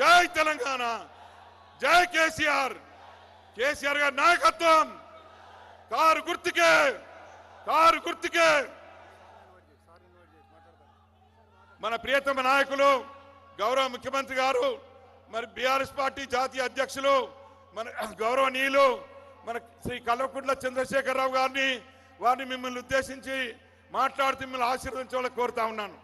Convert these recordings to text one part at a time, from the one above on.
జై తెలంగాణ, జై కేసీఆర్. కేసీఆర్ గారి నాయకత్వం. కారు గుర్తుకే, కారు గుర్తుకే. మన ప్రియతమ నాయకులు గౌరవ ముఖ్యమంత్రి గారు, మరి బీఆర్ఎస్ పార్టీ జాతీయ అధ్యక్షులు, మన గౌరవనీయులు మన శ్రీ కల్వకుంట్ల చంద్రశేఖరరావు వారిని మిమ్మల్ని ఉద్దేశించి మాట్లాడుతూ మిమ్మల్ని ఆశీర్వదించాలని కోరుతా ఉన్నాను.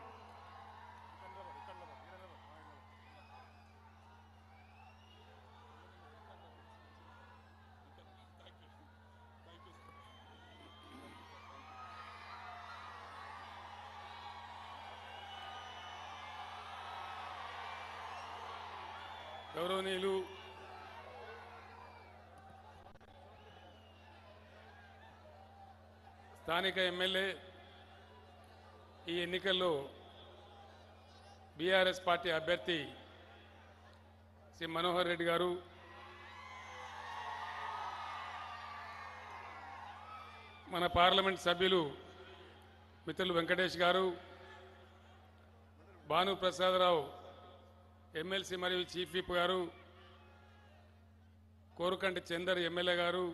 గౌరవనీయులు స్థానిక ఎమ్మెల్యే, ఈ ఎన్నికల్లో బీఆర్ఎస్ పార్టీ అభ్యర్థి శ్రీ మనోహర్ రెడ్డి గారు, మన పార్లమెంట్ సభ్యులు మిత్రులు వెంకటేష్ గారు, భాను ప్రసాదరావు ఎమ్మెల్సీ మరియు చీఫ్ విప్ గారు, కోరుకంటి చందర్ ఎమ్మెల్యే గారు,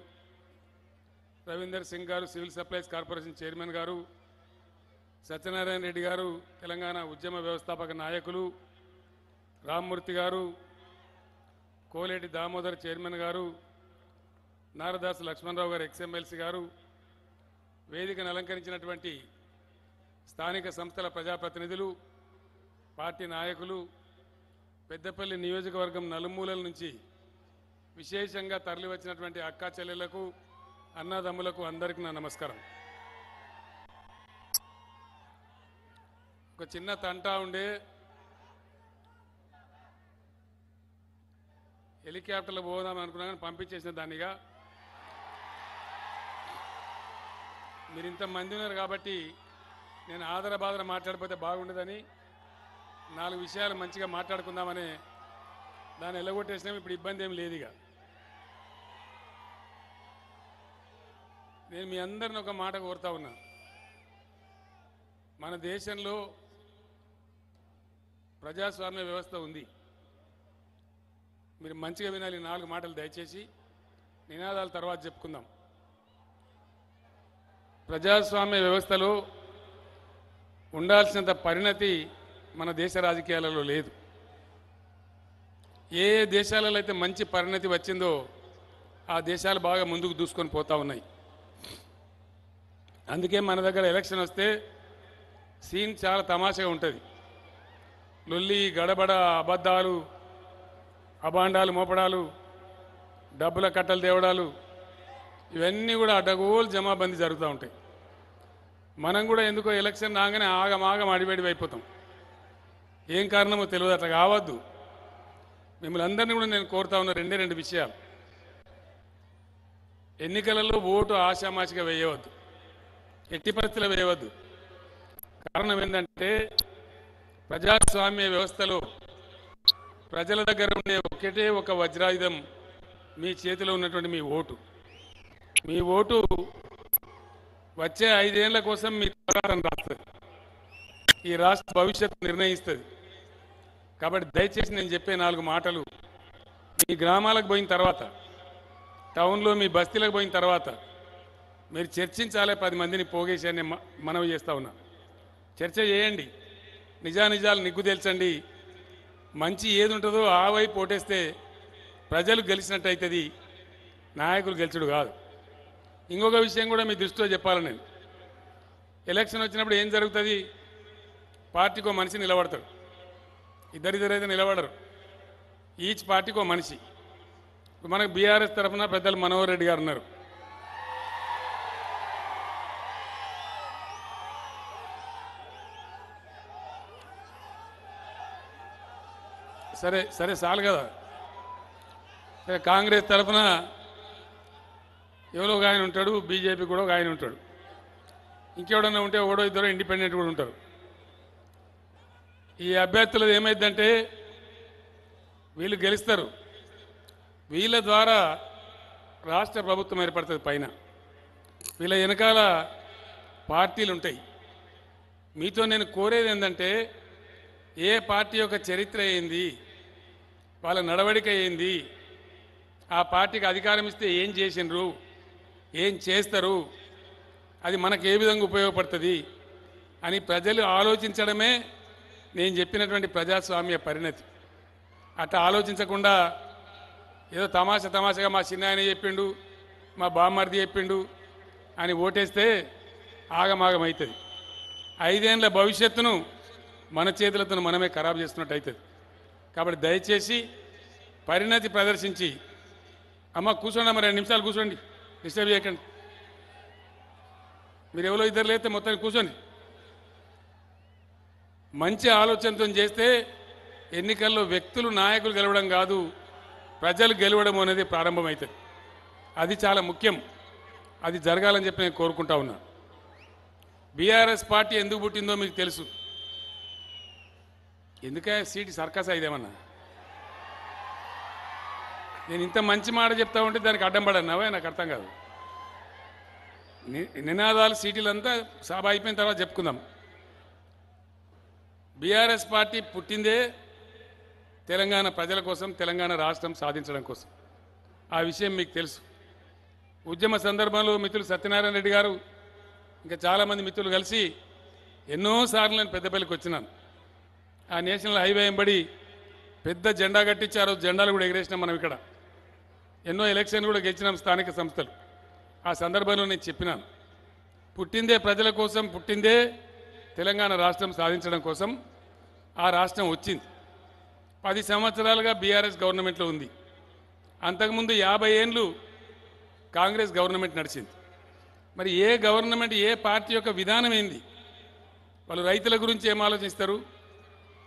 రవీందర్ సింగ్ గారు సివిల్ సప్లైస్ కార్పొరేషన్ చైర్మన్ గారు, సత్యనారాయణ రెడ్డి గారు తెలంగాణ ఉద్యమ వ్యవస్థాపక నాయకులు, రామ్మూర్తి గారు, కోలేటి దామోదర్ చైర్మన్ గారు, నారదాసు లక్ష్మణరావు గారు ఎక్స్ఎమ్మెల్సీ గారు, వేదికను అలంకరించినటువంటి స్థానిక సంస్థల ప్రజాప్రతినిధులు, పార్టీ నాయకులు, పెద్దపల్లి నియోజకవర్గం నలుమూలల నుంచి విశేషంగా తరలివచ్చినటువంటి అక్కా చెల్లెళ్లకు, అన్నదమ్ములకు అందరికీ నా నమస్కారం. ఒక చిన్న తంటా ఉండే, హెలికాప్టర్లో పోదామని అనుకున్నా కానీ పంపించేసిన దానిగా. మీరు ఇంతమంది ఉన్నారు కాబట్టి నేను ఆదర బాదర మాట్లాడిపోతే బాగుండదని 4 విషయాలు మంచిగా మాట్లాడుకుందామని దాన్ని ఎల్లగొట్టేసినాం. ఇప్పుడు ఇబ్బంది ఏం లేదు. ఇక నేను మీ అందరిని ఒక మాట కోరుతా ఉన్నా. మన దేశంలో ప్రజాస్వామ్య వ్యవస్థ ఉంది. మీరు మంచిగా వినాలి 4 మాటలు దయచేసి. నినాదాల తర్వాత చెప్పుకుందాం. ప్రజాస్వామ్య వ్యవస్థలో ఉండాల్సినంత పరిణతి మన దేశ రాజకీయాలలో లేదు. ఏ దేశాలలో అయితే మంచి పరిణతి వచ్చిందో ఆ దేశాలు బాగా ముందుకు దూసుకొని పోతూ ఉన్నాయి. అందుకే మన దగ్గర ఎలక్షన్ వస్తే సీన్ చాలా తమాషగా ఉంటుంది. లొల్లి, గడబడ, అబద్ధాలు, అబాండాలు మోపడాలు, డబ్బుల కట్టలు తేవడాలు, ఇవన్నీ కూడా అడ్డగోలు జమాబందీ జరుగుతూ ఉంటాయి. మనం కూడా ఎందుకో ఎలక్షన్ రాగానే ఆగమాగం అడివేడి అయిపోతాం. ఏం కారణమో తెలియదు. అట్లా కావద్దు. మిమ్మల్ని అందరినీ కూడా నేను కోరుతా ఉన్న 2 విషయాలు. ఎన్నికలలో ఓటు ఆశామాషిగా వేయవద్దు, ఎట్టి పరిస్థితుల్లో వేయవద్దు. కారణం ఏంటంటే ప్రజాస్వామ్య వ్యవస్థలో ప్రజల దగ్గర ఉండే ఒకటే ఒక వజ్రాయుధం మీ చేతిలో ఉన్నటువంటి మీ ఓటు. మీ ఓటు వచ్చే 5 ఏళ్ల కోసం మీ తరారం రాస్తుంది. ఈ రాష్ట్ర భవిష్యత్తు నిర్ణయిస్తుంది. కాబట్టి దయచేసి నేను చెప్పే 4 మాటలు మీ గ్రామాలకు పోయిన తర్వాత, టౌన్లో మీ బస్తీలకు పోయిన తర్వాత మీరు చర్చించాలి. 10 మందిని పోగేసి మనవి చేస్తూ ఉన్నా. చర్చ చేయండి, నిజానిజాలు నిగ్గు తెల్చండి. మంచి ఏది ఉంటుందో ఆ వైపు ఓటేస్తే ప్రజలు గెలిచినట్టు అవుతుంది, నాయకులు గెలిచుడు కాదు. ఇంకొక విషయం కూడా మీ దృష్టిలో చెప్పాలి. నేను ఎలక్షన్ వచ్చినప్పుడు ఏం జరుగుతుంది? పార్టీకి ఒక మనిషి నిలబడతాడు. ఇద్దరైతే నిలబడరు. ఈచ్ పార్టీకి ఒక మనిషి. మనకు బీఆర్ఎస్ తరఫున పెద్దలు మనోహర్ రెడ్డి గారు ఉన్నారు. సరే సరే చాలు కదా. కాంగ్రెస్ తరఫున ఎవరో ఒక ఆయన ఉంటాడు, బీజేపీ కూడా ఒక ఆయన ఉంటాడు, ఇంకెవడన్నా ఉంటే ఒకడో ఇద్దరు ఇండిపెండెంట్ కూడా ఉంటారు. ఈ అభ్యర్థులది ఏమైందంటే వీళ్ళు గెలుస్తారు, వీళ్ళ ద్వారా రాష్ట్ర ప్రభుత్వం ఏర్పడుతుంది పైన, వీళ్ళ వెనకాల పార్టీలు ఉంటాయి. మీతో నేను కోరేది ఏంటంటే ఏ పార్టీ యొక్క చరిత్ర ఏంది, వాళ్ళ నడవడిక ఏంది, ఆ పార్టీకి అధికారం ఇస్తే ఏం చేసినరు, ఏం చేస్తారు, అది మనకు ఏ విధంగా ఉపయోగపడుతుంది అని ప్రజలు ఆలోచించడమే నేను చెప్పినటువంటి ప్రజాస్వామ్య పరిణతి. అట్లా ఆలోచించకుండా ఏదో తమాషాగా మా చిన్నాయన చెప్పిండు, మా బామ్మర్ది చెప్పిండు అని ఓటేస్తే ఆగమాగం అవుతుంది. 5 ఏళ్ల భవిష్యత్తును మన చేతులతో మనమే ఖరాబు చేస్తున్నట్టు అవుతుంది. కాబట్టి దయచేసి పరిణతి ప్రదర్శించి, అమ్మ కూర్చోండి, అమ్మ 2 నిమిషాలు కూర్చోండి, డిస్టర్బ్ చేయకండి. మీరు ఎవరో ఇద్దరు లేస్తే మొత్తం కూర్చోండి. మంచి ఆలోచనతో చేస్తే ఎన్నికల్లో వ్యక్తులు నాయకులు గెలవడం కాదు, ప్రజలు గెలవడం అనేది ప్రారంభమవుతుంది. అది చాలా ముఖ్యం. అది జరగాలని చెప్పి నేను కోరుకుంటా ఉన్నా. బీఆర్ఎస్ పార్టీ ఎందుకు పుట్టిందో మీకు తెలుసు. ఎందుకే సీటు సర్కస్ అయిదేమన్నా? నేను ఇంత మంచి మాట చెప్తా ఉంటే దానికి అడ్డం పడన్నావే, నాకు అర్థం కాదు. నినాదాలు సీటీలంతా సభ అయిపోయిన తర్వాత చెప్పుకుందాం. బీఆర్ఎస్ పార్టీ పుట్టిందే తెలంగాణ ప్రజల కోసం, తెలంగాణ రాష్ట్రం సాధించడం కోసం. ఆ విషయం మీకు తెలుసు. ఉద్యమ సందర్భంలో మిత్రులు సత్యనారాయణ రెడ్డి గారు ఇంకా చాలామంది మిత్రులు కలిసి ఎన్నోసార్లు నేను పెద్దపల్లికి వచ్చినాను. ఆ నేషనల్ హైవే వెంబడి పెద్ద జెండా కట్టించారు, జెండాలు కూడా ఎగిరేసినాం మనం. ఇక్కడ ఎన్నో ఎలక్షన్ కూడా గెలిచినాం స్థానిక సంస్థలు. ఆ సందర్భంలో నేను చెప్పినాను, పుట్టిందే ప్రజల కోసం, పుట్టిందే తెలంగాణ రాష్ట్రం సాధించడం కోసం ఆ రాష్ట్రం వచ్చింది. 10 సంవత్సరాలుగా బీఆర్ఎస్ గవర్నమెంట్లో ఉంది. అంతకుముందు 50 ఏళ్ళు కాంగ్రెస్ గవర్నమెంట్ నడిచింది. మరి ఏ గవర్నమెంట్, ఏ పార్టీ యొక్క విధానం ఏంది? వాళ్ళు రైతుల గురించి ఏం ఆలోచిస్తారు,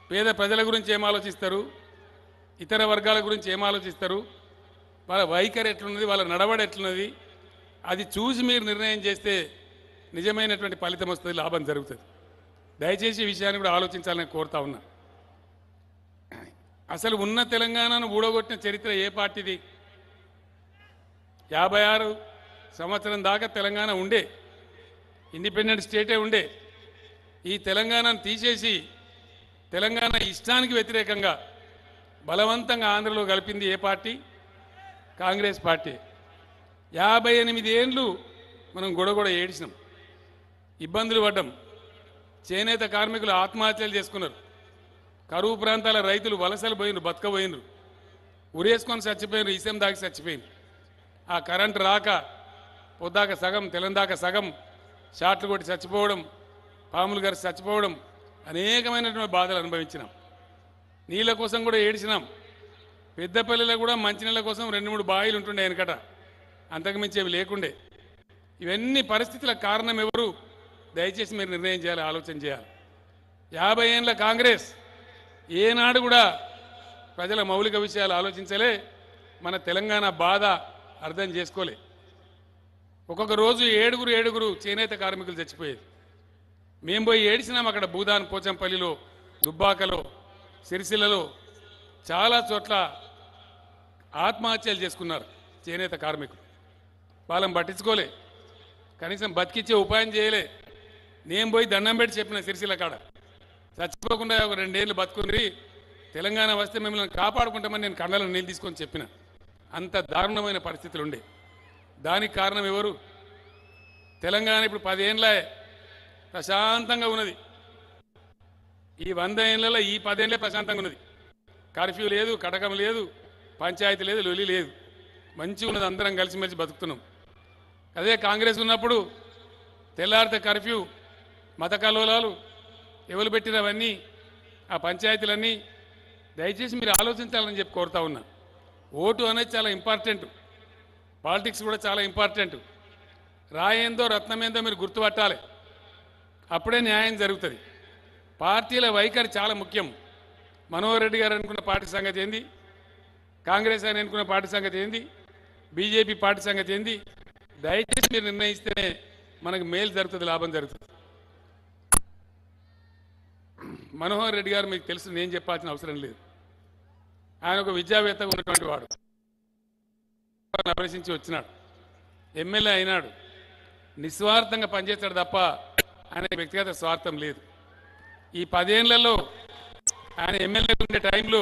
పేద ప్రజల గురించి ఏం ఆలోచిస్తారు, ఇతర వర్గాల గురించి ఏం ఆలోచిస్తారు, వాళ్ళ వైఖరి ఎట్లున్నది, వాళ్ళ నడవడి ఎట్లున్నది, అది చూసి మీరు నిర్ణయం చేస్తే నిజమైనటువంటి ఫలితం వస్తుంది, లాభం జరుగుతుంది. దయచేసి ఈ విషయాన్ని కూడా ఆలోచించాలని కోరుతా ఉన్నా. అసలు ఉన్న తెలంగాణను ఊడగొట్టిన చరిత్ర ఏ పార్టీది? 56 సంవత్సరం దాకా తెలంగాణ ఉండే, ఇండిపెండెంట్ స్టేటే ఉండే. ఈ తెలంగాణను తీసేసి తెలంగాణ ఇష్టానికి వ్యతిరేకంగా బలవంతంగా ఆంధ్రలో కలిపింది ఏ పార్టీ? కాంగ్రెస్ పార్టీ. 58 ఏళ్ళు మనం గొడగొడ ఏడిచినాం, ఇబ్బందులు పడ్డాం. చేనేత కార్మికులు ఆత్మహత్యలు చేసుకున్నారు, కరువు ప్రాంతాల రైతులు వలసలు పోయినరు, బతకపోయినరు, ఉరేసుకొని చచ్చిపోయినరు, ఇసం దాకి చచ్చిపోయినరు. ఆ కరెంటు రాక పొద్దాక సగం, తెలందాక సగం, షాట్లు కొట్టి చచ్చిపోవడం, పాములు గారి చచ్చిపోవడం, అనేకమైనటువంటి బాధలు అనుభవించినాం. నీళ్ళ కోసం కూడా ఏడిచినాం. పెద్దపల్లిలో కూడా మంచినీళ్ళ కోసం 2-3 బావిలు ఉంటుండే వెనకట, అంతకుమించి అవి లేకుండే. ఇవన్నీ పరిస్థితుల కారణం ఎవరు? దయచేసి మీరు నిర్ణయం చేయాలి, ఆలోచన చేయాలి. 50 ఏళ్ళ కాంగ్రెస్ ఏనాడు కూడా ప్రజల మౌలిక విషయాలు ఆలోచించలే, మన తెలంగాణ బాధ అర్థం చేసుకోలే. ఒక్కొక్క రోజు 7 చేనేత కార్మికులు చచ్చిపోయేది. మేము పోయి ఏడిచినాం అక్కడ. భూదాన్, పోచంపల్లిలో, దుబ్బాకలో, సిరిసిల్లలో చాలా చోట్ల ఆత్మహత్యలు చేసుకున్నారు చేనేత కార్మికులు. వాళ్ళని పట్టించుకోలే, కనీసం బతికిచ్చే ఉపాయం చేయలే. నేను పోయి దండం పెట్టి చెప్పిన సిరిసిల్ల కాడ, చచ్చిపోకుండా ఒక 2 ఏళ్ళు బతుకుని తెలంగాణ వస్తే మిమ్మల్ని కాపాడుకుంటామని నేను కండలను నీళ్ళు తీసుకొని చెప్పిన. అంత దారుణమైన పరిస్థితులు ఉండే. దానికి కారణం ఎవరు? తెలంగాణ ఇప్పుడు 10 ఏళ్ళ ప్రశాంతంగా ఉన్నది. ఈ 100 ఏళ్ళలో ఈ 10 ఏళ్ళే ప్రశాంతంగా ఉన్నది. కర్ఫ్యూ లేదు, కటకం లేదు, పంచాయతీ లేదు, లొలి లేదు, మంచిగా ఉన్నది. అందరం కలిసిమెలిసి బతుకుతున్నాం. అదే కాంగ్రెస్ ఉన్నప్పుడు తెల్లారితే కర్ఫ్యూ, మత కలోలాలు, ఎవరు పెట్టినవన్నీ, ఆ పంచాయతీలన్నీ. దయచేసి మీరు ఆలోచించాలని చెప్పి కోరుతా ఉన్నా. ఓటు అనేది చాలా ఇంపార్టెంట్, పాలిటిక్స్ కూడా చాలా ఇంపార్టెంట్. రాయేందో రత్నమేందో మీరు గుర్తుపట్టాలి, అప్పుడే న్యాయం జరుగుతుంది. పార్టీల వైఖరి చాలా ముఖ్యం. మనోహర్ రెడ్డి గారు అనుకున్న పార్టీ సంగతి ఏంది, కాంగ్రెస్ అని అనుకున్న పార్టీ సంగతి ఏంది, బీజేపీ పార్టీ సంగతి ఏంది, దయచేసి మీరు నిర్ణయిస్తేనే మనకు మేలు జరుగుతుంది, లాభం జరుగుతుంది. మనోహర్ రెడ్డి గారు మీకు తెలుసు, నేను చెప్పాల్సిన అవసరం లేదు. ఆయన ఒక విద్యావేత్తగా ఉన్నటువంటి వాడు, అభిలషించి వచ్చినాడు, ఎమ్మెల్యే అయినాడు, నిస్వార్థంగా పనిచేస్తాడు తప్ప ఆయన వ్యక్తిగత స్వార్థం లేదు. ఈ 10 ఏళ్లలో ఆయన ఎమ్మెల్యే ఉండే టైంలో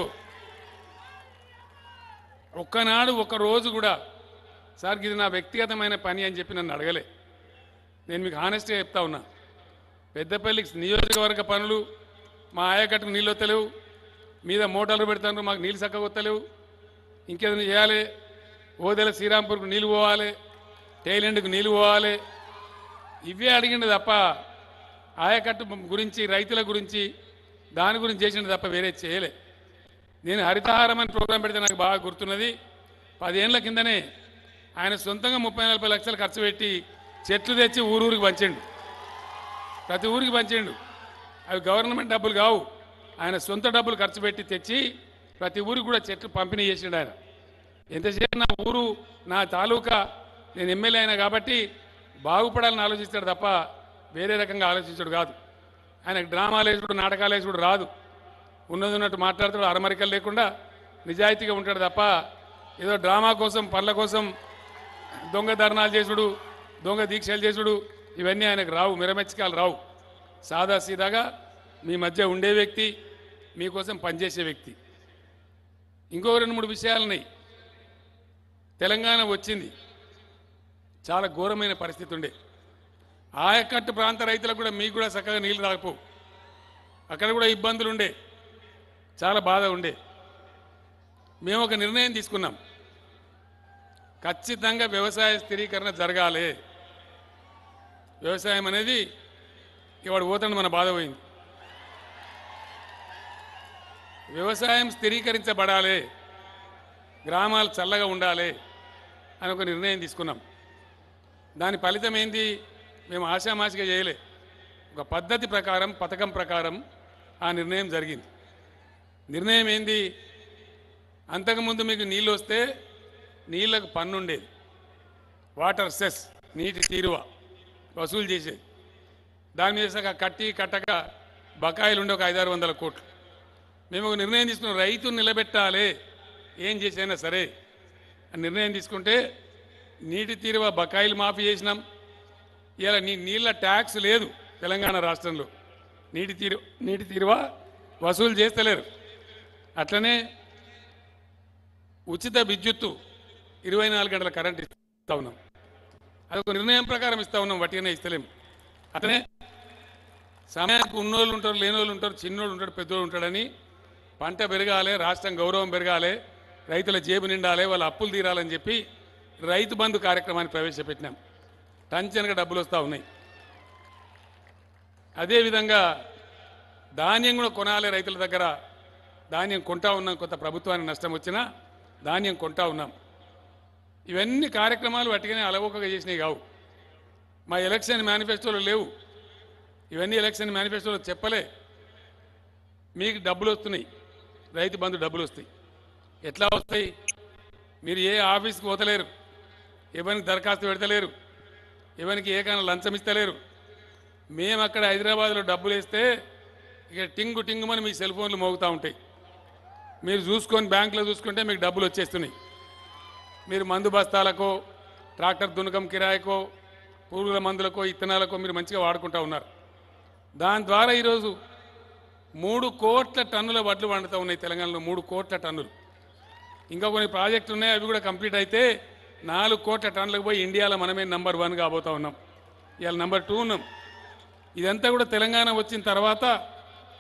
ఒక్కనాడు ఒక రోజు కూడా సార్ ఇది నా వ్యక్తిగతమైన పని అని చెప్పి నన్ను అడగలే. నేను మీకు హానెస్ట్గా చెప్తా ఉన్నా. పెద్దపల్లి నియోజకవర్గ పనులు మా ఆయకట్టుకు నీళ్ళు వస్తలేవు, మీద మోటార్లు పెడతాను మాకు నీళ్ళు చక్కగా వస్తలేవు, ఇంకేదైనా చేయాలి, ఓదెల శ్రీరాంపూర్కు నీళ్ళు పోవాలి, టైలెండ్కు నీళ్ళు పోవాలి, ఇవే అడిగిండు తప్ప ఆయకట్టు గురించి రైతుల గురించి దాని గురించి చేసిండు తప్ప వేరే చేయలే. నేను హరితహారం అని ప్రోగ్రాం పెడితే నాకు బాగా గుర్తున్నది. 10 ఏళ్ల కిందనే ఆయన సొంతంగా 30-40 లక్షలు ఖర్చు పెట్టి చెట్లు తెచ్చి ఊరూరికి పంచిండు, ప్రతి ఊరికి పంచిండు. అవి గవర్నమెంట్ డబ్బులు కావు, ఆయన సొంత డబ్బులు ఖర్చు పెట్టి తెచ్చి ప్రతి ఊరికి కూడా చెట్లు పంపిణీ చేసిండు. ఆయన ఎంతసేపు నా ఊరు నా తాలూకా నేను ఎమ్మెల్యే అయినా కాబట్టి బాగుపడాలని ఆలోచిస్తాడు తప్ప వేరే రకంగా ఆలోచించాడు కాదు. ఆయనకు డ్రామాలు వేసుడు నాటకాలు వేసుడు రాదు. ఉన్నది ఉన్నట్టు మాట్లాడుతాడు, అరమరికలు లేకుండా నిజాయితీగా ఉంటాడు తప్ప ఏదో డ్రామా కోసం పనుల కోసం దొంగ ధర్నాలు చేసుడు దొంగ దీక్షలు చేసుడు ఇవన్నీ ఆయనకు రావు, మిరమెచ్చకాలు రావు. సాదా సీదాగా మీ మధ్య ఉండే వ్యక్తి, మీకోసం పనిచేసే వ్యక్తి. ఇంకో 2-3 విషయాలున్నాయి. తెలంగాణ వచ్చింది, చాలా ఘోరమైన పరిస్థితి ఉండే. ఆయకట్టు ప్రాంత రైతులకు కూడా మీకు కూడా చక్కగా నీళ్లు రాకపోవు, అక్కడ కూడా ఇబ్బందులు ఉండే, చాలా బాధ ఉండే. మేము ఒక నిర్ణయం తీసుకున్నాం, ఖచ్చితంగా వ్యవసాయ స్థిరీకరణ జరగాలి. వ్యవసాయం అనేది ఇవాడు పోతాడు, మన బాధ పోయింది. వ్యవసాయం స్థిరీకరించబడాలి, గ్రామాలు చల్లగా ఉండాలి అని ఒక నిర్ణయం తీసుకున్నాం. దాని ఫలితం ఏంది? మేము ఆశామాషిగా చేయలే, ఒక పద్ధతి ప్రకారం పథకం ప్రకారం ఆ నిర్ణయం జరిగింది. నిర్ణయం ఏంది? అంతకుముందు మీకు నీళ్ళు వస్తే నీళ్లకు పన్ను ఉండేది, వాటర్ సెస్, నీటి తీరువ వసూలు చేసేది. దాని మీద కట్టి కట్టక బకాయిలు ఉండే ఒక 500-600 కోట్లు. మేము ఒక నిర్ణయం తీసుకున్నాం, రైతును నిలబెట్టాలి ఏం చేసైనా సరే అని నిర్ణయం తీసుకుంటే నీటి తీరువ బకాయిలు మాఫీ చేసినాం. ఇలా నీళ్ళ ట్యాక్స్ లేదు తెలంగాణ రాష్ట్రంలో, నీటి తీరువ వసూలు చేస్తలేరు. అట్లనే ఉచిత విద్యుత్తు 24 గంటల కరెంట్ ఇస్తా ఉన్నాం, అదొక నిర్ణయం ప్రకారం ఇస్తా ఉన్నాం, వట్టిగానే ఇస్తలేము. అట్లనే సమయానికి ఉన్నోళ్ళు ఉంటారు, లేనోళ్ళు ఉంటారు, చిన్నోళ్ళు ఉంటాడు, పెద్దోళ్ళు ఉంటాడని పంట పెరగాలి, రాష్ట్రం గౌరవం పెరగాలి, రైతుల జేబు నిండాలి, వాళ్ళ అప్పులు తీరాలని చెప్పి రైతు బంధు కార్యక్రమాన్ని ప్రవేశపెట్టినాం. టంచనగా డబ్బులు వస్తూ ఉన్నాయి. అదేవిధంగా ధాన్యం కూడా కొనాలి, రైతుల దగ్గర ధాన్యం కొంటా ఉన్నాం. కొంత ప్రభుత్వానికి నష్టం వచ్చినా ధాన్యం కొంటా ఉన్నాం. ఇవన్నీ కార్యక్రమాలు వాటికనే అలవోకగా చేసినాయి కావు, మా ఎలక్షన్ మేనిఫెస్టోలో లేవు. ఇవన్నీ ఎలక్షన్ మేనిఫెస్టోలో చెప్పలే. మీకు డబ్బులు వస్తున్నాయి, రైతు బంధు డబ్బులు వస్తాయి. ఎట్లా వస్తాయి? మీరు ఏ ఆఫీస్కి పోతలేరు, ఎవరికి దరఖాస్తు పెడతలేరు, ఎవరికి ఏకైనా లంచం ఇస్తలేరు. మేము అక్కడ హైదరాబాద్లో డబ్బులు వేస్తే ఇక టింగు టింగుమని మీ సెల్ ఫోన్లు మోగుతూ ఉంటాయి. మీరు చూసుకొని బ్యాంకులో చూసుకుంటే మీకు డబ్బులు వచ్చేస్తున్నాయి. మీరు మందు బస్తాలకో, ట్రాక్టర్ దునకం కిరాయికో, పురుగుల మందులకో, ఇత్తనాలకో మీరు మంచిగా వాడుకుంటూ ఉన్నారు. దాని ద్వారా ఈరోజు 3 కోట్ల టన్నుల వడ్లు వండుతూ ఉన్నాయి తెలంగాణలో, 3 కోట్ల టన్నులు. ఇంకా కొన్ని ప్రాజెక్టులు ఉన్నాయి, అవి కూడా కంప్లీట్ అయితే 4 కోట్ల టన్నులకు పోయి ఇండియాలో మనమే నంబర్ 1 కాబోతా ఉన్నాం. ఇవాళ నంబర్ 2 ఉన్నాం. ఇదంతా కూడా తెలంగాణ వచ్చిన తర్వాత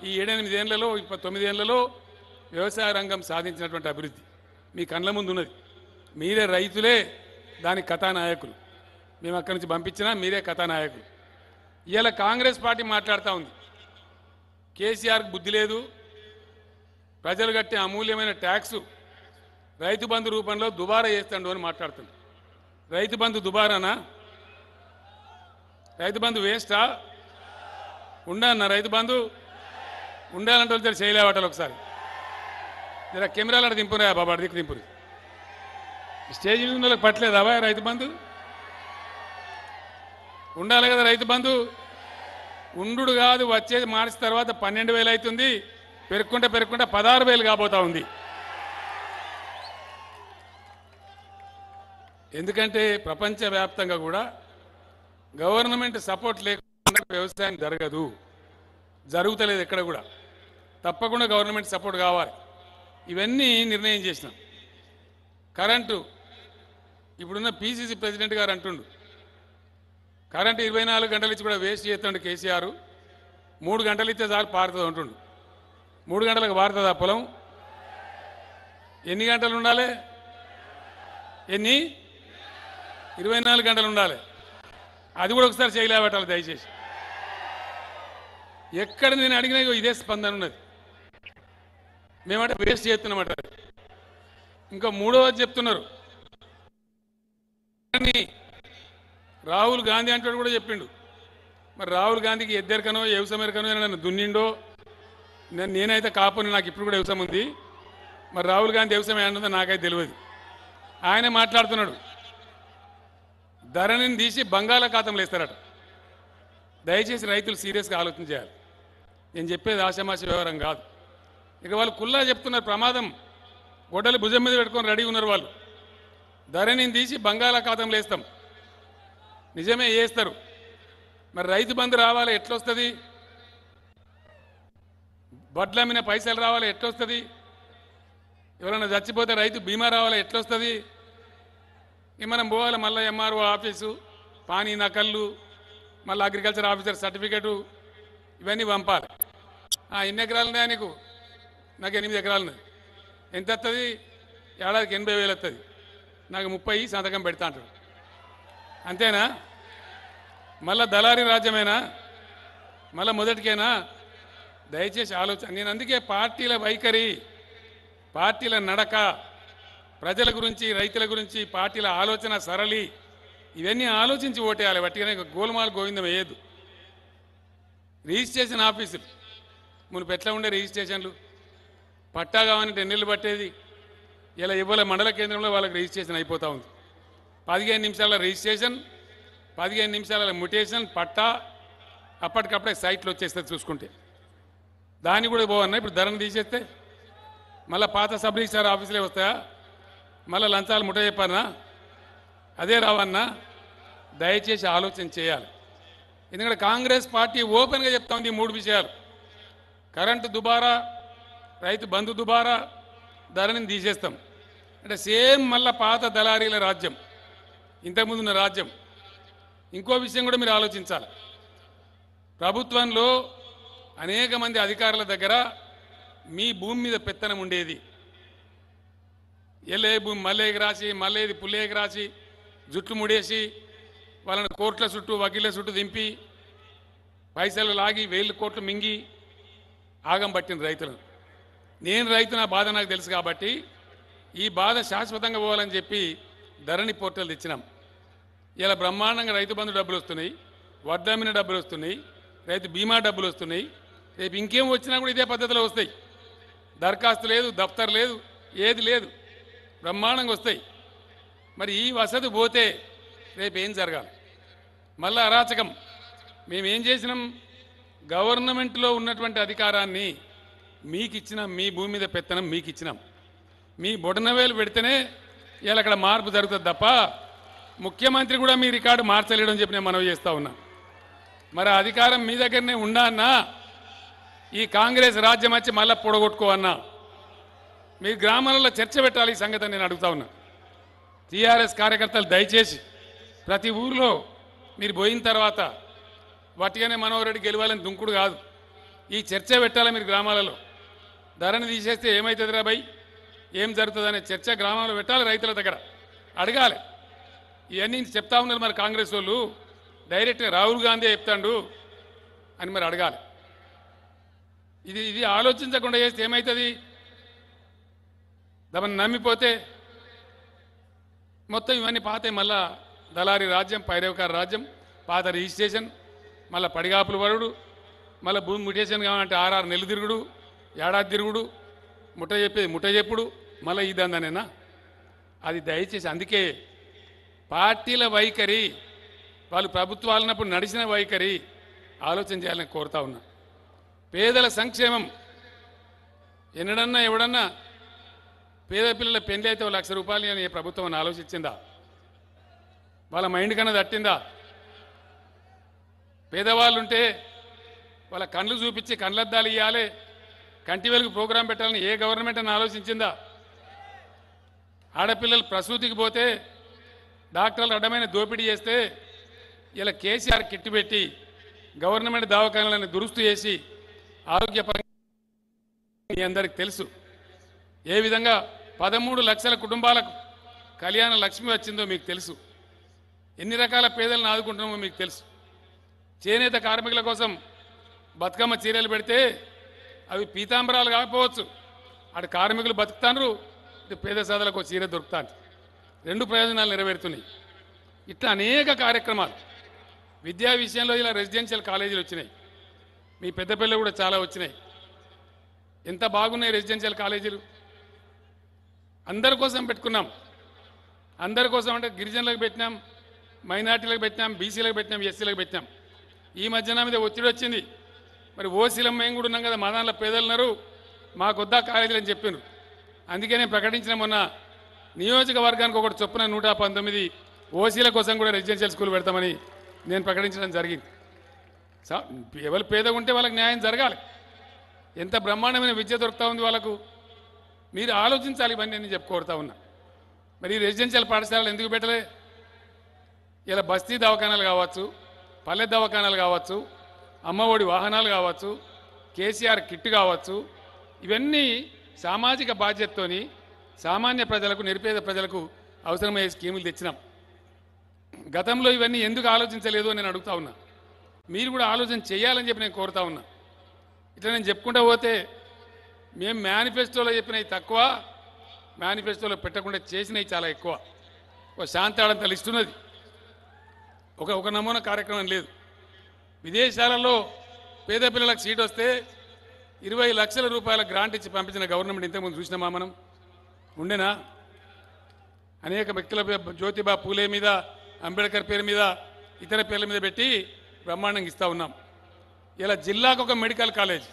ఈ 7-8 ఏళ్లలో 9 ఏళ్లలో వ్యవసాయ రంగం సాధించినటువంటి అభివృద్ధి మీ కళ్ళ ముందు ఉన్నది. మీరే రైతులే దానికి కథానాయకులు. మేము అక్కడి నుంచి పంపించినా మీరే కథానాయకులు. ఇవాళ కాంగ్రెస్ పార్టీ మాట్లాడుతూ ఉంది, కేసీఆర్కి బుద్ధి లేదు, ప్రజలు కట్టే అమూల్యమైన ట్యాక్సు రైతు బంధు రూపంలో దుబారా చేస్తాడు అని మాట్లాడుతుంది. రైతు బంధు దుబారానా? రైతు బంధు వేస్టా? ఉండన్నా రైతు బంధు? ఉండాలంటే వాళ్ళు చేయలేవటాలు. ఒకసారి జర కెమెరాలు అక్కడ దింపురా బాబా, అక్కడ దిక్కు దింపురు. స్టేజ్ మీద ఉన్న వాళ్ళకి పట్టలేదా రైతు బంధు? ఉండాలి కదా రైతు బంధు. ఉండు కాదు, వచ్చేది మార్చి తర్వాత 12,000 అవుతుంది, పెరుక్కుంటే 16,000 కాబోతా ఉంది. ఎందుకంటే ప్రపంచవ్యాప్తంగా కూడా గవర్నమెంట్ సపోర్ట్ లేకుండా వ్యవసాయం జరగదు, జరుగుతలేదు ఎక్కడ కూడా. తప్పకుండా గవర్నమెంట్ సపోర్ట్ కావాలి. ఇవన్నీ నిర్ణయం చేసినాం. కరెంటు ఇప్పుడున్న పీసీసీ ప్రెసిడెంట్ గారు అంటుండు కరెంటు 24 గంటలు ఇచ్చి కూడా వేస్ట్ చేస్తుండే కేసీఆర్ 3 గంటలు ఇస్తే చాలు పారుతుంది అంటుండు 3 గంటలకు పారుతుందా పొలం ఎన్ని గంటలు ఉండాలి ఎన్ని 24 గంటలు ఉండాలి అది కూడా ఒకసారి చేయలేబట్టాలి దయచేసి ఎక్కడ నేను అడిగినా ఇదే స్పందన ఉన్నది మేమంటే వేస్ట్ చేస్తున్నామట ఇంకా మూడవది చెప్తున్నారు రాహుల్ గాంధీ అంటాడు కూడా చెప్పిండు మరి రాహుల్ గాంధీకి ఎద్దరికనో వ్యవసాయకనో నన్ను దున్నిండో నేనైతే కాపుని నాకు ఇప్పుడు కూడా వ్యవసాయం ఉంది మరి రాహుల్ గాంధీ వ్యవసాయం ఏమన్నదో నాకైతే తెలియదు ఆయనే మాట్లాడుతున్నాడు ధరణిని తీసి బంగాళాఖాతంలో వేస్తారట దయచేసి రైతులు సీరియస్గా ఆలోచన చేయాలి నేను చెప్పేది ఆషామాషి వ్యవహారం కాదు ఇక వాళ్ళు కుల్లా చెప్తున్నారు ప్రమాదం గొడ్డలి భుజం మీద పెట్టుకొని రెడీ ఉన్నారు వాళ్ళు ధరణిని తీసి బంగాళాఖాతంలో వేస్తాం నిజమే వేస్తారు మరి రైతు బంధు రావాలి ఎట్లొస్తుంది వడ్లమ్మిన పైసలు రావాలి ఎట్లొస్తుంది ఎవరైనా చచ్చిపోతే రైతు బీమా రావాలి ఎట్లొస్తుంది ఇక మనం పోవాలి మళ్ళీ ఎంఆర్ఓ ఆఫీసు పానీ నకళ్ళు మళ్ళీ అగ్రికల్చర్ ఆఫీసర్ సర్టిఫికెటు ఇవన్నీ పంపాలి ఎన్ని ఎకరాలు ఉన్నాయా నీకు నాకు 8 ఎకరాలు ఉన్నాయి ఎంత వస్తుంది ఏడాదికి 80,000 వస్తుంది నాకు 30 సంతకం పెడతా అంటాడు అంతేనా మళ్ళా దళారీ రాజ్యమేనా మళ్ళా మొదటికేనా దయచేసి ఆలోచన నేను అందుకే పార్టీల వైఖరి పార్టీల నడక ప్రజల గురించి రైతుల గురించి పార్టీల ఆలోచన సరళి ఇవన్నీ ఆలోచించి ఓటేయాలి వట్టిగానే గోల్మాల్ గోవిందం వేయద్దు రిజిస్ట్రేషన్ ఆఫీసులు మునుపు ఎట్లా ఉండే రిజిస్ట్రేషన్లు పట్టా కావాలంటే ఎన్నెళ్ళు పట్టేది ఇలా ఇవ్వలే మండల కేంద్రంలో వాళ్ళకి రిజిస్ట్రేషన్ అయిపోతూ ఉంది 15 నిమిషాల రిజిస్ట్రేషన్ 15 నిమిషాల మ్యుటేషన్ పట్టా అప్పటికప్పుడే సైట్లు వచ్చేస్తుంది చూసుకుంటే దాన్ని కూడా పోవన్నా ఇప్పుడు ధరను తీసేస్తే మళ్ళీ పాత సబ్ రిజిస్ట్రార్ ఆఫీసులే వస్తాయా మళ్ళీ లంచాలు ముట్ట చెప్పానా అదే రావన్నా దయచేసి ఆలోచన చేయాలి ఎందుకంటే కాంగ్రెస్ పార్టీ ఓపెన్గా చెప్తా ఉంది 3 విషయాలు కరెంటు దుబారా రైతు బంధు దుబారా ధరని తీసేస్తాం అంటే సేమ్ మళ్ళీ పాత దళారీల రాజ్యం ఇంతకుముందున్న రాజ్యం ఇంకో విషయం కూడా మీరు ఆలోచించాలి ప్రభుత్వంలో అనేక మంది అధికారుల దగ్గర మీ భూమి మీద పెత్తనం ఉండేది ఎల్లే భూమి మల్లేకి రాసి మల్లేది పుల్లేకి రాసి జుట్లు ముడేసి వాళ్ళని కోట్ల చుట్టూ వకీళ్ళ చుట్టూ దింపి పైసలు లాగి 1000 కోట్లు మింగి ఆగం పట్టిన రైతులను నేను రైతు నా బాధ నాకు తెలుసు కాబట్టి ఈ బాధ శాశ్వతంగా పోవాలని చెప్పి ధరణి పోర్టల్ తెచ్చినాం ఇలా బ్రహ్మాండంగా రైతు బంధు డబ్బులు వస్తున్నాయి వడ్డమ్మిన డబ్బులు వస్తున్నాయి రైతు బీమా డబ్బులు వస్తున్నాయి రేపు ఇంకేం వచ్చినా కూడా ఇదే పద్ధతిలో వస్తాయి దరఖాస్తు లేదు దఫ్తర్ లేదు ఏది లేదు బ్రహ్మాండంగా వస్తాయి మరి ఈ వసతి పోతే రేపు ఏం జరగాలి మళ్ళీ అరాచకం మేమేం చేసినాం గవర్నమెంట్లో ఉన్నటువంటి అధికారాన్ని మీకు ఇచ్చినాం మీ భూమి మీద పెత్తనం మీకు ఇచ్చినాం మీ బొడనవేలు పెడితేనే ఇలా అక్కడ మార్పు జరుగుతుంది తప్ప ముఖ్యమంత్రి కూడా మీ రికార్డు మార్చలేడని చెప్పి నేను మనవి చేస్తూ ఉన్నా మరి అధికారం మీ దగ్గరనే ఉండా అన్నా ఈ కాంగ్రెస్ రాజ్యం వచ్చి మళ్ళీ పొడగొట్టుకో అన్నా మీ గ్రామాలలో చర్చ పెట్టాలి ఈ సంగతి నేను అడుగుతా ఉన్నా టీఆర్ఎస్ కార్యకర్తలు దయచేసి ప్రతి ఊరిలో మీరు పోయిన తర్వాత వట్టిగానే మనోహర్ రెడ్డి గెలవాలని దుంకుడు కాదు ఈ చర్చ పెట్టాలి మీరు గ్రామాలలో ధరని తీసేస్తే ఏమవుతుందిరా భయ్ ఏం జరుగుతుందనే చర్చ గ్రామంలో పెట్టాలి రైతుల దగ్గర అడగాలి ఇవన్నీ చెప్తా ఉన్నారు మరి కాంగ్రెస్ వాళ్ళు డైరెక్ట్గా రాహుల్ గాంధీ చెప్తాడు అని మరి అడగాలి ఇది ఆలోచించకుండా చేస్తే ఏమవుతుంది దాన్ని నమ్మిపోతే మొత్తం ఇవన్నీ పాతాయి మళ్ళా దళారీ రాజ్యం పైరవకార రాజ్యం పాత రిజిస్ట్రేషన్ మళ్ళీ పడిగాపులు పడుడు మళ్ళీ భూమి మ్యుటేషన్ కావాలంటే 6 నెలలు తిరుగుడు ఏడాది తిరుగుడు ముట్ట చెప్పేది ముట్ట చెప్పుడు మళ్ళీ ఇదందనేనా అది దయచేసి అందుకే పార్టీల వైఖరి వాళ్ళు ప్రభుత్వాలన్నప్పుడు నడిచిన వైఖరి ఆలోచన చేయాలని కోరుతా ఉన్నా పేదల సంక్షేమం ఎన్నడన్నా ఎవడన్నా పేద పిల్లల పెళ్లి అయితే 1,00,000 రూపాయలు అని ప్రభుత్వం అని ఆలోచించిందా వాళ్ళ మైండ్ కన్నా తట్టిందా పేదవాళ్ళు ఉంటే వాళ్ళ కళ్ళు చూపించి కళ్ళద్దాలు ఇవ్వాలి కంటి వెలుగు ప్రోగ్రాం పెట్టాలని ఏ గవర్నమెంట్ అని ఆలోచించిందా ఆడపిల్లలు ప్రసూతికి పోతే డాక్టర్లు అడ్డమైన దోపిడీ చేస్తే ఇలా కేసీఆర్ కిట్టు పెట్టి గవర్నమెంట్ దవాఖానాలను దురుస్తు చేసి ఆరోగ్యపరంగా మీ అందరికి తెలుసు ఏ విధంగా 13 లక్షల కుటుంబాలకు కళ్యాణ లక్ష్మి వచ్చిందో మీకు తెలుసు ఎన్ని రకాల పేదలను ఆదుకుంటున్నామో మీకు తెలుసు చేనేత కార్మికుల కోసం బతుకమ్మ చీరలు పెడితే అవి పీతాంబరాలు కాకపోవచ్చు అటు కార్మికులు బతుకుతారు ఇటు పేద సాధలకు చీర దొరుకుతాను రెండు ప్రయోజనాలు నెరవేరుతున్నాయి ఇట్లా అనేక కార్యక్రమాలు విద్యా విషయంలో ఇలా రెసిడెన్షియల్ కాలేజీలు వచ్చినాయి మీ పెద్దపల్లి కూడా చాలా వచ్చినాయి ఎంత బాగున్నాయి రెసిడెన్షియల్ కాలేజీలు అందరి కోసం పెట్టుకున్నాం అందరి కోసం అంటే గిరిజనులకు పెట్టినాం మైనార్టీలకు పెట్టినాం బీసీలకు పెట్టినాం ఎస్సీలకు పెట్టినాం ఈ మధ్యన మీద ఒత్తిడి వచ్చింది మరి ఓసీలం మేము కూడా ఉన్నాం కదా మా దాంట్లో పేదలున్నారు మాకొద్దా కాలేజీలు అని చెప్పాను అందుకే నేను ప్రకటించిన మొన్న నియోజకవర్గానికి ఒకటి చొప్పున 119 ఓసీల కోసం కూడా రెసిడెన్షియల్ స్కూల్ పెడతామని నేను ప్రకటించడం జరిగింది ఎవరు పేదగా ఉంటే వాళ్ళకి న్యాయం జరగాలి ఎంత బ్రహ్మాండమైన విద్య దొరుకుతూ ఉంది వాళ్ళకు మీరు ఆలోచించాలి ఇవన్నీ నేను చెప్పుకోరుతా ఉన్నా మరి రెసిడెన్షియల్ పాఠశాలలు ఎందుకు పెట్టలే ఇలా బస్తీ దవాఖానాలు కావచ్చు పల్లె దవాఖానాలు కావచ్చు అమ్మఒడి వాహనాలు కావచ్చు కేసీఆర్ కిట్ కావచ్చు ఇవన్నీ సామాజిక బాధ్యతతోని సామాన్య ప్రజలకు నిరుపేద ప్రజలకు అవసరమయ్యే స్కీములు తెచ్చినాం గతంలో ఇవన్నీ ఎందుకు ఆలోచించలేదు అని నేను అడుగుతా ఉన్నా మీరు కూడా ఆలోచన చేయాలని చెప్పి నేను కోరుతా ఉన్నా ఇట్లా నేను చెప్పుకుంటూ పోతే మేము మేనిఫెస్టోలో చెప్పినవి తక్కువ మేనిఫెస్టోలో పెట్టకుండా చేసినవి చాలా ఎక్కువ ఒక శాంతాడంత లిస్ట్ ఉన్నది ఒక నమూనా కార్యక్రమం లేదు విదేశాలలో పేద పిల్లలకు సీట్ వస్తే 20 లక్షల రూపాయల గ్రాంట్ ఇచ్చి పంపించిన గవర్నమెంట్ ఇంతకుముందు చూసినామా మనం ఉండేనా అనేక వ్యక్తుల జ్యోతిబా పూలే మీద అంబేద్కర్ పేరు మీద ఇతర పేర్ల మీద పెట్టి బ్రహ్మాండంగా ఇస్తూ ఉన్నాం ఇలా జిల్లాకు ఒక మెడికల్ కాలేజ్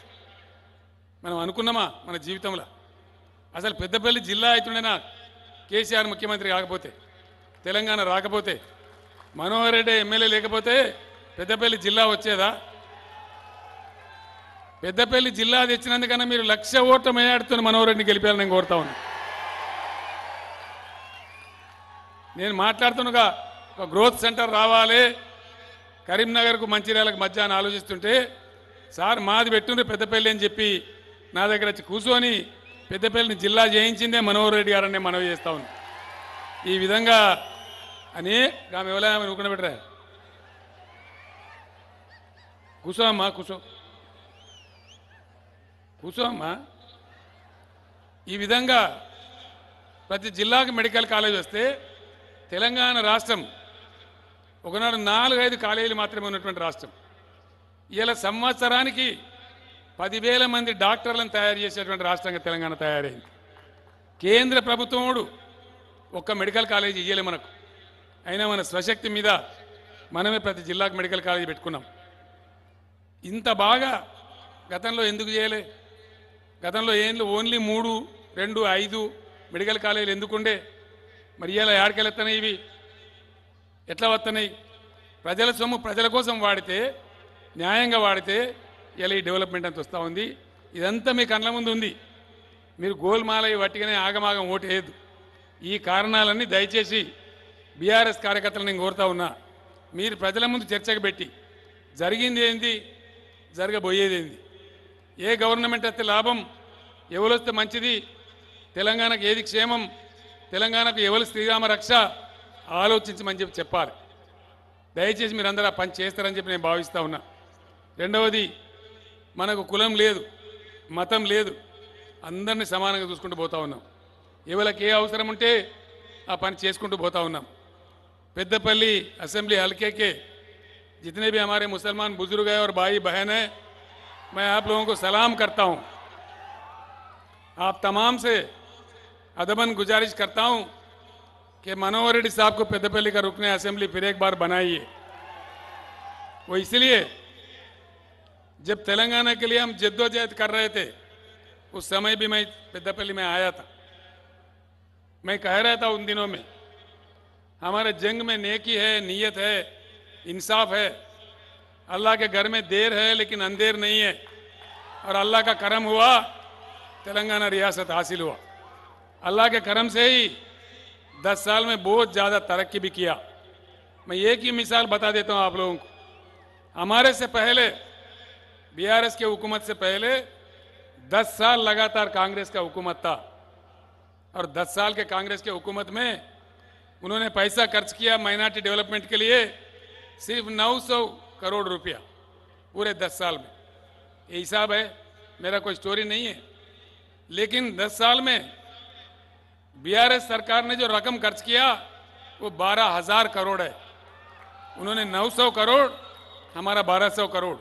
మనం అనుకున్నామా మన జీవితంలో అసలు పెద్దపల్లి జిల్లా అవుతుండేనా కేసీఆర్ ముఖ్యమంత్రి కాకపోతే తెలంగాణ రాకపోతే మనోహర్ రెడ్డి ఎమ్మెల్యే లేకపోతే పెద్దపల్లి జిల్లా వచ్చేదా పెద్దపల్లి జిల్లా తెచ్చినందుకన్నా మీరు 1,00,000 ఓట్ల మేయాడుతున్న మనోహర్ రెడ్డిని గెలిపాలని నేను కోరుతా ఉన్నా నేను మాట్లాడుతున్నగా ఒక గ్రోత్ సెంటర్ రావాలి కరీంనగర్కు మంచిర్యాలకు మధ్య అని ఆలోచిస్తుంటే సార్ మాది పెట్టుండ్రి పెద్దపల్లి అని చెప్పి నా దగ్గర వచ్చి కూర్చొని పెద్దపల్లిని జిల్లా చేయించిందే మనోహర్ రెడ్డి గారని మనవి చేస్తా ఉన్నా ఈ విధంగా అని ఆమె ఎవరైనా నువ్వు పెట్టరా కూర్చో అమ్మా కూర్చో అమ్మా ఈ విధంగా ప్రతి జిల్లాకు మెడికల్ కాలేజ్ వస్తే తెలంగాణ రాష్ట్రం ఒకనాడు 4-5 కాలేజీలు మాత్రమే ఉన్నటువంటి రాష్ట్రం ఇలా సంవత్సరానికి 10,000 మంది డాక్టర్లను తయారు చేసేటువంటి రాష్ట్రంగా తెలంగాణ తయారైంది కేంద్ర ప్రభుత్వముడు ఒక్క మెడికల్ కాలేజీ ఇయ్యలే మనకు అయినా మన స్వశక్తి మీద మనమే ప్రతి జిల్లాకు మెడికల్ కాలేజీ పెట్టుకున్నాం ఇంత బాగా గతంలో ఎందుకు చేయలే గతంలో ఏంలో ఓన్లీ 3, 2, 5 మెడికల్ కాలేజీలు ఎందుకుండే మరి ఇలా ఏడకెళ్ళెత్తనాయి ఇవి ఎట్లా వస్తున్నాయి ప్రజల సొమ్ము ప్రజల కోసం వాడితే న్యాయంగా వాడితే ఇలా ఈ డెవలప్మెంట్ అంత వస్తూ ఉంది ఇదంతా మీ కళ్ళ ముందు ఉంది మీరు గోల్మాలై వట్టిగానే ఆగమాగం ఓటేయద్దు ఈ కారణాలన్నీ దయచేసి బీఆర్ఎస్ కార్యకర్తలు నేను కోరుతా ఉన్నా మీరు ప్రజల ముందు చర్చకు పెట్టి జరిగింది ఏంది జరగబోయేది ఏంది ఏ గవర్నమెంట్ వస్తే లాభం ఎవరు వస్తే మంచిది తెలంగాణకు ఏది క్షేమం తెలంగాణకు ఎవరు శ్రీరామ రక్ష ఆలోచించమని చెప్పాలి దయచేసి మీరందరూ ఆ పని చేస్తారని చెప్పి నేను భావిస్తూ ఉన్నా రెండవది మనకు కులం లేదు మతం లేదు అందరినీ సమానంగా చూసుకుంటూ పోతా ఉన్నాం ఎవరికి ఏ అవసరం ఉంటే ఆ పని చేసుకుంటూ పోతా ఉన్నాం पेद्दपल्ली असेंबली हल्के के जितने भी हमारे मुसलमान बुजुर्ग हैं और भाई बहन हैं मैं आप लोगों को सलाम करता हूं। आप तमाम से अदबन गुजारिश करता हूं कि मनोहर रेड्डी साहब को पेद्दपल्ली का रुकने असेंबली फिर एक बार बनाइए। वो इसलिए जब तेलंगाना के लिए हम जद्दोजहद कर रहे थे उस समय भी मैं पेद्दपल्ली में आया था। मैं कह रहा था उन दिनों में हमारे जंग में नेकी है, नीयत है, इंसाफ है। अल्लाह के घर में देर है लेकिन अंधेर नहीं है और अल्लाह का करम हुआ तेलंगाना रियासत हासिल हुआ। अल्लाह के करम से ही 10 साल में बहुत ज़्यादा तरक्की भी किया। मैं एक ही मिसाल बता देता हूं आप लोगों को। हमारे से पहले बीआरएस के हुकूमत से पहले 10 साल लगातार कांग्रेस का हुकूमत था और 10 साल के कांग्रेस के हुकूमत में उन्होंने पैसा खर्च किया माइनॉरिटी डेवलपमेंट के लिए सिर्फ 900 करोड़ रुपया पूरे 10 साल में। ये हिसाब है, मेरा कोई स्टोरी नहीं है। लेकिन 10 साल में बीआरएस सरकार ने जो रकम खर्च किया वो 12,000 करोड़ है। उन्होंने 900 करोड़, हमारा 1200 करोड़,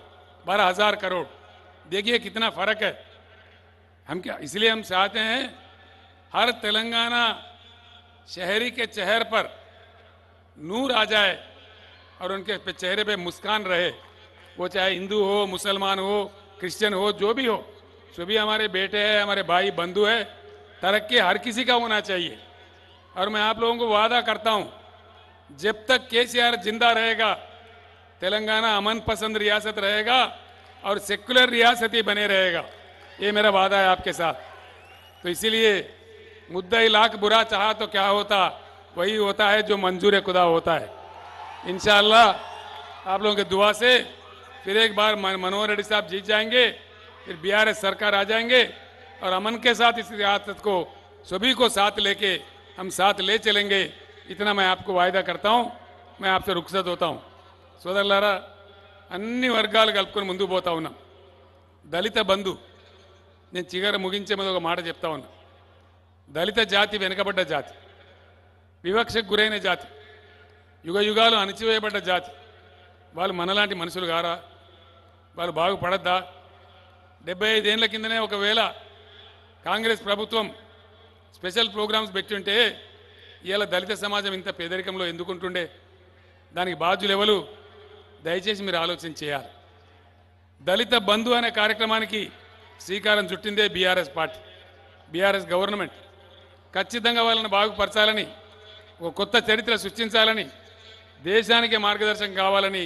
12,000 करोड़। देखिए कितना फर्क है। हम क्या इसलिए हम चाहते हैं हर तेलंगाना शहरी के चेहरे पर नूर आ जाए और उनके चेहरे पे मुस्कान रहे। वो चाहे हिंदू हो, मुसलमान हो, क्रिश्चियन हो, जो भी हो, सभी हमारे बेटे हैं, हमारे भाई बंधु है। तरक्की हर किसी का होना चाहिए। और मैं आप लोगों को वादा करता हूं, जब तक केसीआर जिंदा रहेगा तेलंगाना अमन पसंद रियासत रहेगा और सेक्युलर रियासत ही बने रहेगा। ये मेरा वादा है आपके साथ। तो इसीलिए मुद्दा लाख बुरा चाहा तो क्या होता, वही होता है जो मंजूर खुदा होता है। इंशाअल्लाह आप लोगों की दुआ से फिर एक बार मनोहर रेड्डी साहब जीत जाएंगे, फिर बीआरएस सरकार आ जाएंगे और अमन के साथ इस रियासत को सभी को साथ लेके हम साथ ले चलेंगे। इतना मैं आपको वायदा करता हूं। मैं आपसे रुखसत होता हूं। సోదరులారా, అన్ని వర్గాలు కలుపుకొని ముందుకు పోతా ఉన్నాం। దళిత బంధు, నేను చివర ముగించే ముందు ఒక మాట చెప్తా ఉన్నా। దళిత జాతి వెనుకబడ్డ జాతి, వివక్షకు గురైన జాతి, యుగ యుగాలు అణచివేయబడ్డ జాతి। వాళ్ళు మనలాంటి మనుషులు గారా? వాళ్ళు బాగుపడద్దా? 75 ఏళ్ల కిందనే ఒకవేళ కాంగ్రెస్ ప్రభుత్వం స్పెషల్ ప్రోగ్రామ్స్ పెట్టుంటే ఇవాళ దళిత సమాజం ఇంత పేదరికంలో ఎందుకుంటుండే? దానికి బాధ్యులు ఎవరు? దయచేసి మీరు ఆలోచన చేయాలి। దళిత బంధు అనే కార్యక్రమానికి శ్రీకారం చుట్టిందే బీఆర్ఎస్ పార్టీ, బీఆర్ఎస్ గవర్నమెంట్। ఖచ్చితంగా వాళ్ళని బాగుపరచాలని, ఒక కొత్త చరిత్ర సృష్టించాలని, దేశానికి మార్గదర్శకం కావాలని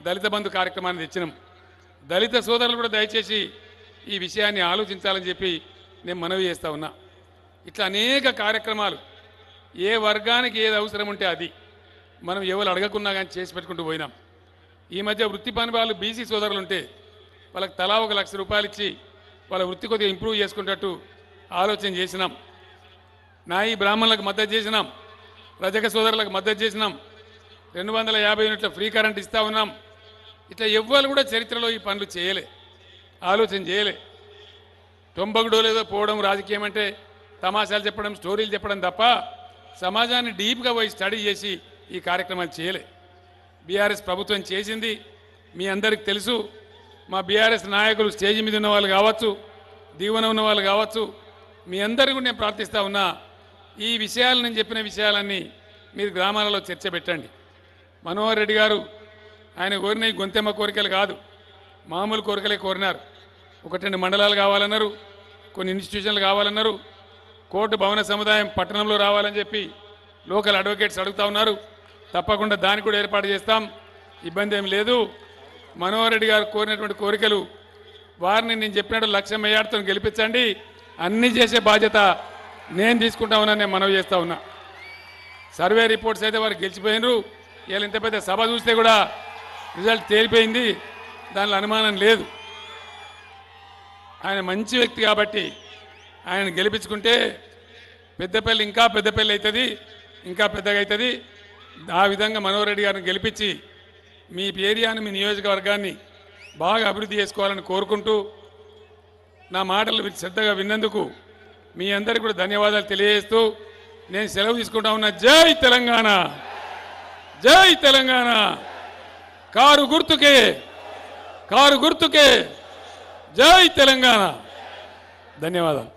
దళిత బంధు కార్యక్రమాన్ని తెచ్చినాం। దళిత సోదరులు కూడా దయచేసి ఈ విషయాన్ని ఆలోచించాలని చెప్పి నేను మనవి చేస్తా ఉన్నా। ఇట్లా అనేక కార్యక్రమాలు ఏ వర్గానికి ఏది అవసరం ఉంటే అది మనం ఎవరు అడగకున్నా కానీ చేసి పెట్టుకుంటూ పోయినాం। ఈ మధ్య వృత్తి పని వాళ్ళు బీసీ సోదరులు ఉంటే వాళ్ళకి తలా 1 లక్ష రూపాయలు ఇచ్చి వాళ్ళ వృత్తి కొద్దిగా ఇంప్రూవ్ చేసుకునేటట్టు ఆలోచన చేసినాం। నాయి బ్రాహ్మణులకు మద్దతు చేసినాం, రజక సోదరులకు మద్దతు చేసినాం, 250 యూనిట్ల ఫ్రీ కరెంట్ ఇస్తా ఉన్నాం। ఇట్లా ఎవ్వరు కూడా చరిత్రలో ఈ పనులు చేయలే, ఆలోచన చేయలే। తొంభగుడో లేదో పోవడం, రాజకీయం అంటే తమాషాలు చెప్పడం, స్టోరీలు చెప్పడం తప్ప సమాజాన్ని డీప్గా పోయి స్టడీ చేసి ఈ కార్యక్రమాలు చేయలే। బీఆర్ఎస్ ప్రభుత్వం చేసింది మీ అందరికీ తెలుసు। మా బీఆర్ఎస్ నాయకులు స్టేజ్ మీద ఉన్న వాళ్ళు కావచ్చు, దిగువన ఉన్న వాళ్ళు కావచ్చు, మీ అందరికీ నేను ప్రార్థిస్తా ఉన్నా, ఈ విషయాలు నేను చెప్పిన విషయాలన్నీ మీరు గ్రామాలలో చర్చ పెట్టండి। మనోహర్ రెడ్డి గారు ఆయన కోరిన గొంతెమ్మ కోరికలు కాదు, మామూలు కోరికలే కోరినారు। 1-2 మండలాలు కావాలన్నారు, కొన్ని ఇన్స్టిట్యూషన్లు కావాలన్నారు, కోర్టు భవన సముదాయం పట్టణంలో రావాలని చెప్పి లోకల్ అడ్వకేట్స్ అడుగుతా ఉన్నారు। తప్పకుండా దానికి కూడా ఏర్పాటు చేస్తాం, ఇబ్బంది ఏం లేదు। మనోహర్ రెడ్డి గారు కోరినటువంటి కోరికలు వారిని నేను చెప్పినట్టు 1,00,000 మెజార్టీతో గెలిపించండి, అన్నీ చేసే బాధ్యత నేను తీసుకుంటా ఉన్నా, నేను మనవి చేస్తా ఉన్నా। సర్వే రిపోర్ట్స్ అయితే వారు గెలిచిపోయినారు। వీళ్ళు ఇంత పెద్ద సభ చూస్తే కూడా రిజల్ట్ తేలిపోయింది, దానిలో అనుమానం లేదు। ఆయన మంచి వ్యక్తి కాబట్టి ఆయన గెలిపించుకుంటే పెద్దపల్లి ఇంకా పెద్దపల్లి అవుతుంది, ఇంకా పెద్దగా అవుతుంది। ఆ విధంగా మనోహర్ రెడ్డి గారిని గెలిపించి మీ ఏరియాని, మీ నియోజకవర్గాన్ని బాగా అభివృద్ధి చేసుకోవాలని కోరుకుంటూ నా మాటలు శ్రద్ధగా విన్నందుకు మీ అందరికీ కూడా ధన్యవాదాలు తెలియజేస్తూ నేను సెలవు తీసుకుంటా ఉన్నా। జై తెలంగాణ, జై తెలంగాణ। కారు గుర్తుకే, కారు గుర్తుకే, జై తెలంగాణ। ధన్యవాదాలు।